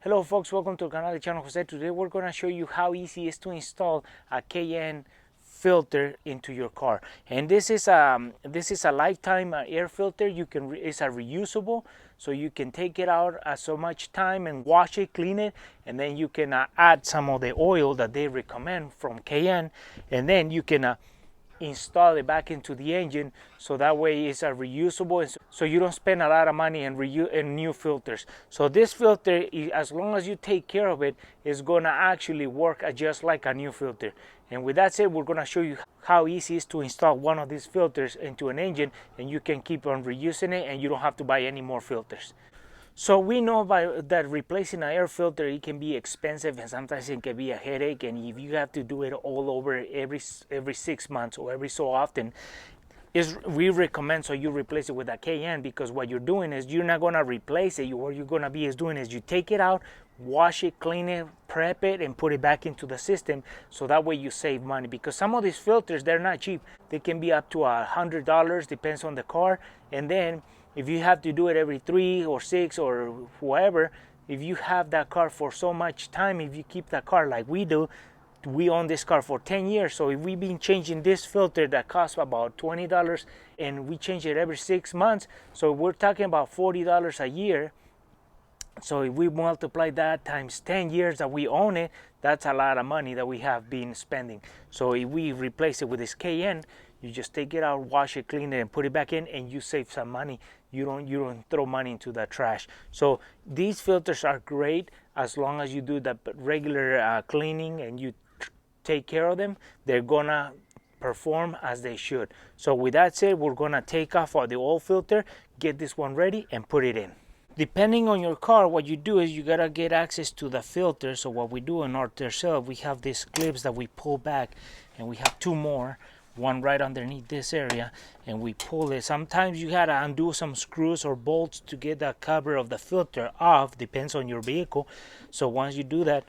Hello folks, welcome to Canal de Channel Jose. Today we're going to show you how easy it is to install a KN filter into your car. And this is a lifetime air filter. It's a reusable, so you can take it out so much time and wash it, clean it, and then you can add some of the oil that they recommend from KN, and then you can install it back into the engine, so that way it's a reusable, and so you don't spend a lot of money in new filters. So this filter, as long as you take care of it, is gonna actually work just like a new filter. And with that said, we're gonna show you how easy it is to install one of these filters into an engine, and you can keep on reusing it and you don't have to buy any more filters. So we know that replacing an air filter, it can be expensive, and sometimes it can be a headache. And if you have to do it all over every 6 months or every so often, we recommend so you replace it with a KN, because what you're doing is you're not gonna replace it. What you're gonna be is doing is you take it out, wash it, clean it, prep it, and put it back into the system. So that way you save money, because some of these filters, they're not cheap. They can be up to $100, depends on the car. And then if you have to do it every 3 or 6 or whatever, if you have that car for so much time, if you keep that car like we do, we own this car for 10 years. So if we've been changing this filter that costs about $20, and we change it every 6 months, so we're talking about $40 a year. So if we multiply that times 10 years that we own it, that's a lot of money that we have been spending. So if we replace it with this KN, you just take it out, wash it, clean it, and put it back in, and you save some money. You don't throw money into the trash. So these filters are great as long as you do the regular cleaning and you take care of them. They're gonna perform as they should. So with that said, we're gonna take off the old filter, get this one ready, and put it in. Depending on your car, what you do is you gotta get access to the filter. So what we do in our Tercel, we have these clips that we pull back, and we have 2 more, one right underneath this area, and we pull it. Sometimes you gotta undo some screws or bolts to get the cover of the filter off, depends on your vehicle. So once you do that,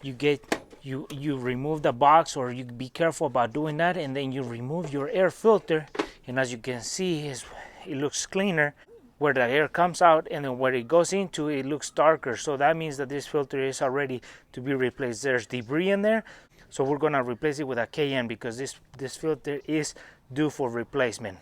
you remove the box, or you be careful about doing that, and then you remove your air filter. And as you can see, it looks cleaner where the air comes out, and then where it goes into, it looks darker. So that means that this filter is already to be replaced. There's debris in there, so we're gonna replace it with a KN, because this filter is due for replacement.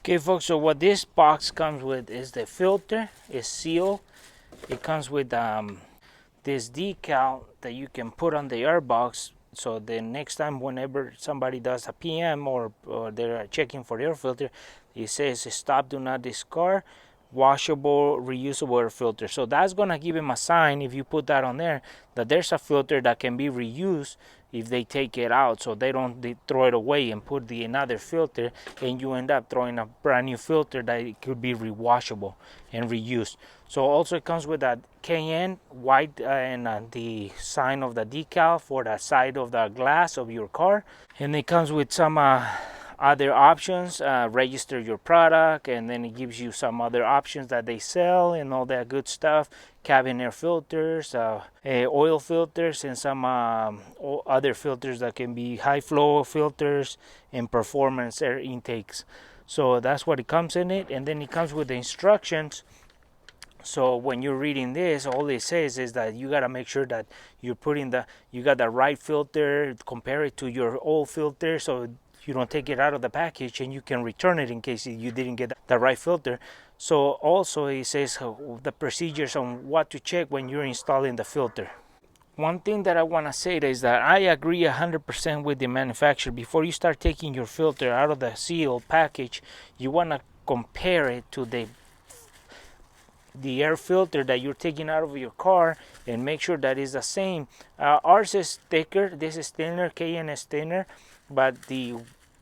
Okay folks, so what this box comes with is the filter. It's sealed. It comes with this decal that you can put on the air box, so the next time whenever somebody does a PM or they're checking for air filter, it says stop, do not discard, washable, reusable air filter. So that's gonna give him a sign, if you put that on there, that there's a filter that can be reused if they take it out, so they throw it away and put another filter, and you end up throwing a brand new filter that it could be rewashable and reused. So also it comes with that KN white and the sign of the decal for the side of the glass of your car, and it comes with some other options, register your product, and then it gives you some other options that they sell and all that good stuff, cabin air filters, oil filters, and some other filters that can be high flow filters and performance air intakes. So that's what it comes in it. And then it comes with the instructions. So when you're reading this, all it says is that you got to make sure that you got the right filter, compare it to your old filter, so you don't take it out of the package, and you can return it in case you didn't get the right filter. So also it says the procedures on what to check when you're installing the filter. One thing that I want to say is that I agree 100% with the manufacturer. Before you start taking your filter out of the sealed package, you want to compare it to the air filter that you're taking out of your car, and make sure that is the same. Ours is thicker, this is thinner, KN is thinner, but the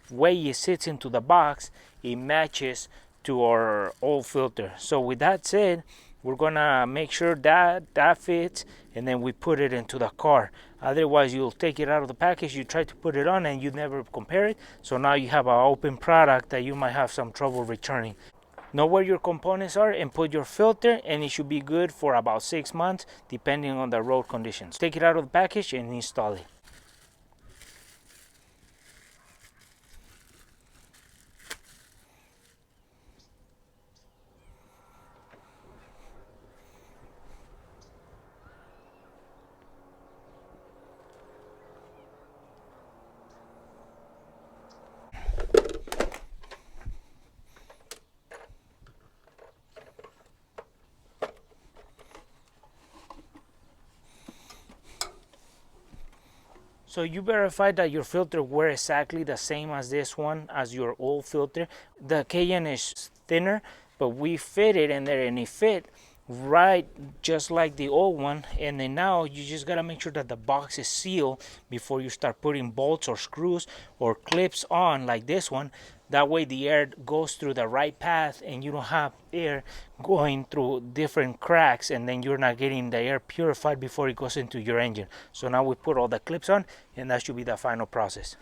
way it sits into the box, it matches to our old filter. So with that said, we're gonna make sure that that fits, and then we put it into the car. Otherwise, you'll take it out of the package, you try to put it on, and you never compare it. So now you have an open product that you might have some trouble returning. Know where your components are and put your filter, and it should be good for about 6 months depending on the road conditions. Take it out of the package and install it. So you verify that your filter were exactly the same as this one, as your old filter. The Cayenne is thinner, but we fit it in there and it fit right just like the old one. And then now you just gotta make sure that the box is sealed before you start putting bolts or screws or clips on like this one. That way the air goes through the right path and you don't have air going through different cracks, and then you're not getting the air purified before it goes into your engine. So now we put all the clips on, and that should be the final process.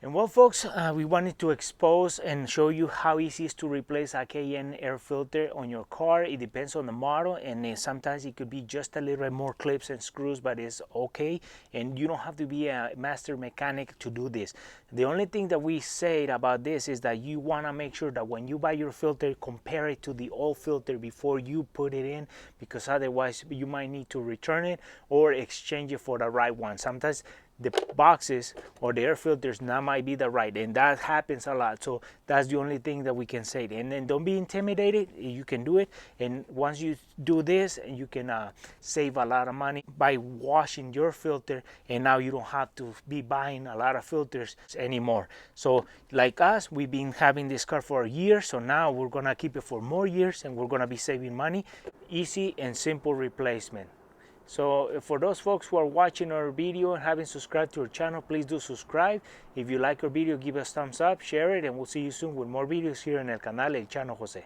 And well, folks, we wanted to expose and show you how easy it is to replace a Cayenne air filter on your car. It depends on the model, and sometimes it could be just a little bit more clips and screws, but it's okay. And you don't have to be a master mechanic to do this. The only thing that we say about this is that you want to make sure that when you buy your filter, compare it to the old filter before you put it in, because otherwise you might need to return it or exchange it for the right one. Sometimes the boxes or the air filters now might be the right, and that happens a lot. So that's the only thing that we can say. And then don't be intimidated, you can do it. And once you do this, you can save a lot of money by washing your filter, and now you don't have to be buying a lot of filters anymore. So like us, we've been having this car for a year, so now we're gonna keep it for more years and we're gonna be saving money. Easy and simple replacement. So for those folks who are watching our video and haven't subscribed to our channel, please do subscribe. If you like our video, give us thumbs up, share it, and we'll see you soon with more videos here en el canal El Chano Jose.